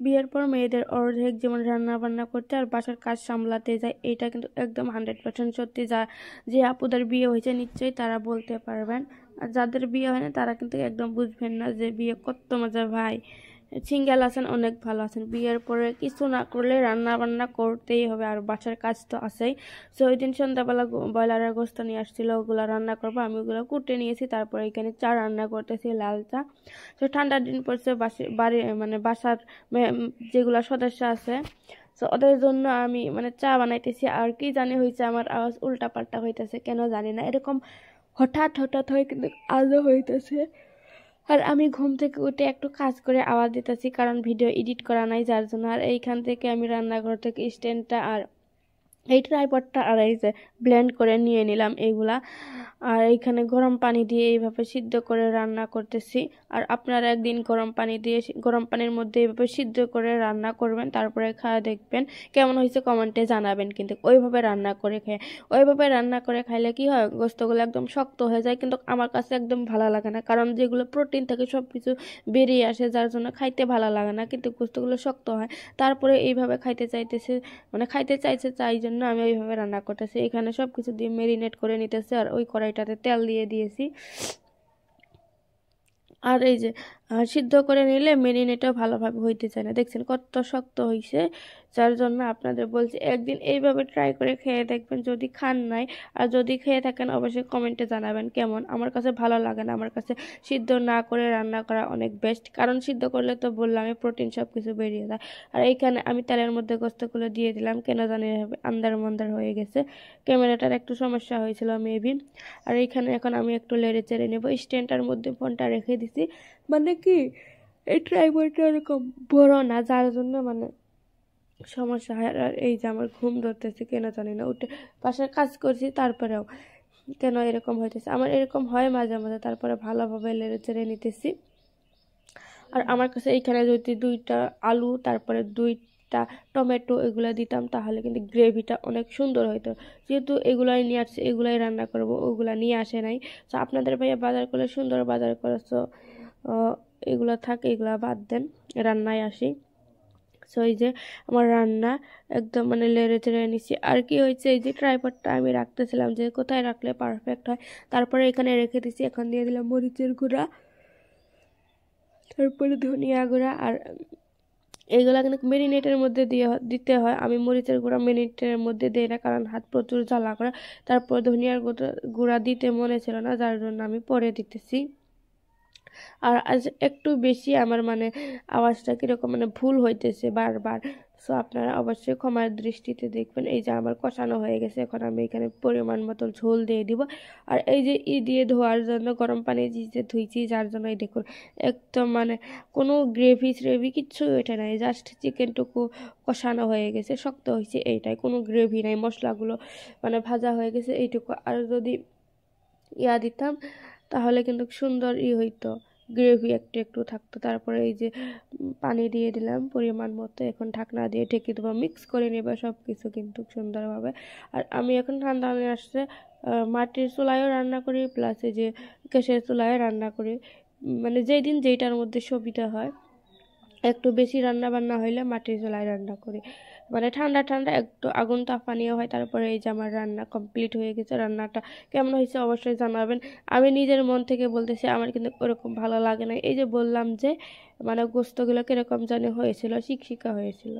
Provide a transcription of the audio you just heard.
বিয়ের পর মেয়েদের অর্ধেক যেমন রান্না বান্না করতে আর বাসার কাজ সামলাতে যায়, এটা কিন্তু একদম 100% সত্যি। যে আপুদের বিয়ে হয়েছে নিশ্চয়ই তারা বলতে পারবেন, আর যাদের বিয়ে হয় না তারা কিন্তু একদম বুঝবেন না যে বিয়ে কত মজা। ভাই সিঙ্গেল আছেন অনেক ভালো আছেন, বিয়ের পরে কিছু না করলে রান্না বান্না করতেই হবে, আর বাসার কাজ তো আছেই। সো ওই দিন সন্ধ্যাবেলা ব্রয়লারের গোস্ত নিয়ে আসছিল, ওগুলো রান্না করবো। আমি ওগুলো কুটে নিয়েছি, তারপরে এখানে চা রান্না করতেছি, লাল চা। তো ঠান্ডার দিন পড়ছে, বাড়ি মানে বাসার যেগুলা সদস্য আছে, তো ওদের জন্য আমি মানে চা বানাইতেছি। আর কি জানি হয়েছে, আমার আওয়াজ উল্টা পাল্টা হইতেছে কেন জানি না, এরকম হঠাৎ হঠাৎ হয়, কিন্তু আজও হইতেছে। আর আমি ঘুম থেকে উঠে একটু কাজ করে আওয়াজ দিতেছি, কারণ ভিডিও এডিট করা নাই যার জন্য। আর এইখান থেকে আমি রান্নাঘর থেকে স্ট্যান্ডটা আর এই ট্রাইপডটা আর এই যে ব্লেন্ড করে নিয়ে নিলাম এইগুলা। আর এইখানে গরম পানি দিয়ে এইভাবে সিদ্ধ করে রান্না করতেছি। আর আপনারা একদিন গরম পানির মধ্যে এইভাবে সিদ্ধ করে রান্না করবেন, তারপরে খাওয়া দেখবেন কেমন হয়েছে, কমেন্টে জানাবেন। কিন্তু ওইভাবে রান্না করে খাইলে কি হয়, গোস্তগুলো একদম শক্ত হয়ে যায়, কিন্তু আমার কাছে একদম ভালো লাগে না, কারণ যেগুলো প্রোটিন থাকে সবকিছু বেরিয়ে আসে, যার জন্য খাইতে ভালো লাগে না, কিন্তু গোস্তগুলো শক্ত হয়। তারপরে এইভাবে খাইতে চাইছে, তাই জন্য আমি ওইভাবে রান্না করতেছি। এখানে সবকিছু দিয়ে মেরিনেট করে নিতেছি, আর ওই কড়াইটাতে তেল দিয়ে দিয়েছি। আর এই যে সিদ্ধ করে নিলে মেরিনেটও ভালোভাবে হইতে চায় না, দেখছেন কত শক্ত হয়েছে। যার জন্য আপনাদের বলছি একদিন এইভাবে ট্রাই করে খেয়ে দেখবেন, যদি খান নাই। আর যদি খেয়ে থাকেন অবশ্যই কমেন্টে জানাবেন কেমন। আমার কাছে ভালো লাগে না, আমার কাছে সিদ্ধ না করে রান্না করা অনেক বেস্ট, কারণ সিদ্ধ করলে তো বললাম প্রোটিন সব কিছু বেরিয়ে যায়। আর এইখানে আমি তেলের মধ্যে গোস্তগুলো দিয়ে দিলাম, কেন জানি আন্দার মন্দার হয়ে গেছে, ক্যামেরাটার একটু সমস্যা হয়েছিল মেবি। আর এইখানে এখন আমি একটু লেড়ে চেড়ে নেবো, স্ট্যান্ডটার মধ্যে ফোনটা রেখে দিছি, মানে কি এই ট্রাইপডটা এরকম বড় না, যার জন্য মানে সমস্যা হয়। আর এই যে আমার ঘুম ধরতেছে কেন জানি না, উঠে বাসার কাজ করছি তারপরেও কেন এরকম হইতেছে, আমার এরকম হয় মাঝে মাঝে। তারপরে ভালোভাবে লেড়ে চেড়ে নিতেছি। আর আমার কাছে এইখানে যদি 2টা আলু তারপরে 2টা টমেটো এগুলা দিতাম, তাহলে কিন্তু গ্রেভিটা অনেক সুন্দর হইতো। যেহেতু এগুলাই নিয়ে আসছে, এগুলাই রান্না করব, ওগুলা নিয়ে আসে নাই। তো আপনাদের ভাইয়া বাজার করলে সুন্দর বাজার করেছো, এগুলা থাকে, এগুলা বাদ দেন, রান্নায় আসি। সো এই যে আমার রান্না একদম মানে লেড়ে চেড়ে নিচ্ছি। আর কি হয়েছে, এই যে ট্রাইপডটা আমি রাখতেছিলাম যে কোথায় রাখলে পারফেক্ট হয়, তারপরে এখানে রেখে দিছি। এখন দিয়ে দিলাম মরিচের গুঁড়া, তারপরে ধনিয়া গুঁড়া। আর এইগুলা কিন্তু মেরিনেটের মধ্যে দিতে হয়, আমি মরিচের গুঁড়া মেরিনেটের মধ্যে দিই না, কারণ হাত প্রচুর জ্বালা করে। তারপর ধনিয়ার গুঁড়া দিতে মনে ছিল না, যার জন্য আমি পরে দিতেছি। আর আজ একটু বেশি আমার মানে আওয়াজটা কিরকম মানে ভুল হইতেছে বারবার, সো আপনারা অবশ্যই ক্ষমার দৃষ্টিতে দেখবেন। এই যে আমার কষানো হয়ে গেছে, এখন আমি এখানে পরিমাণ মতো ঝোল দিয়ে দিব। আর এই যে দিয়ে ধোয়ার জন্য গরম পানি দিয়ে ধুইছি, যার জন্য এই দেখুন একদম মানে কোনো গ্রেভি কিচ্ছু ওঠে নাই, জাস্ট চিকেনটুকু কষানো হয়ে গেছে, শক্ত হয়েছে এইটাই, কোনো গ্রেভি নাই, মশলাগুলো মানে ভাজা হয়ে গেছে এইটুকু। আর যদি দিতাম তাহলে কিন্তু সুন্দর হইতো, গ্রেভি একটু একটু থাকতো। তারপরে এই যে পানি দিয়ে দিলাম পরিমাণ মতো, এখন ঢাকনা দিয়ে ঢেকে দেবো, মিক্স করে নেবো সব কিছু কিন্তু সুন্দরভাবে। আর আমি এখন ঠান্ডা হয়ে আসছে, মাটির চুলায়ও রান্না করি, প্লাস এই যে গ্যাসের চুলায় রান্না করি, মানে যেই দিন যেইটার মধ্যে সুবিধা হয়। একটু বেশি রান্না বান্না হইলে মাটির চুলায় রান্না করি, মানে ঠান্ডা ঠান্ডা একটু আগুন তাপানিও হয়। তারপরে এই যে আমার রান্না কমপ্লিট হয়ে গেছে, রান্নাটা কেমন হয়েছে অবশ্যই জানাবেন। আমি নিজের মন থেকে বলতেছি, আমার কিন্তু ওরকম ভালো লাগে না, এই যে বললাম যে মানে গোস্তগুলো কিরকম জানি হয়েছিল, শিকশিকা হয়েছিল।